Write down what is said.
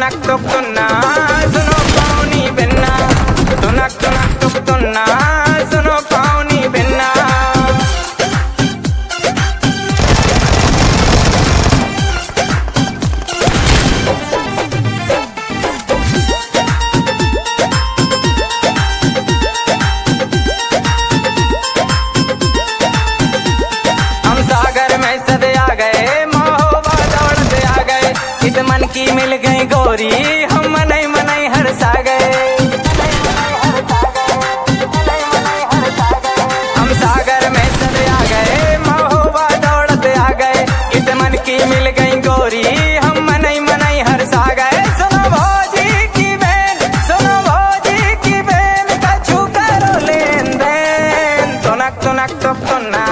तुनक तुक तुन्ना सुनो पानी बिन्ना तुनक तुनक तुक तुन्ना सुनो पानी बिन्ना हम सागर में सदे आ गए महोबा दौड़ते आ गए इत मन की मिल गई गोरी हम मनई मनई हरसा गए हम सागर में सदे आ गए महोबा दौड़ते आ गए इत मन की मिल गई गोरी हम मनई मनई हरसा गए सुनो भौजी की बहन सुनो भौजी की बहन कछु करो लेन देन तुनक तुनक तुक तुन्ना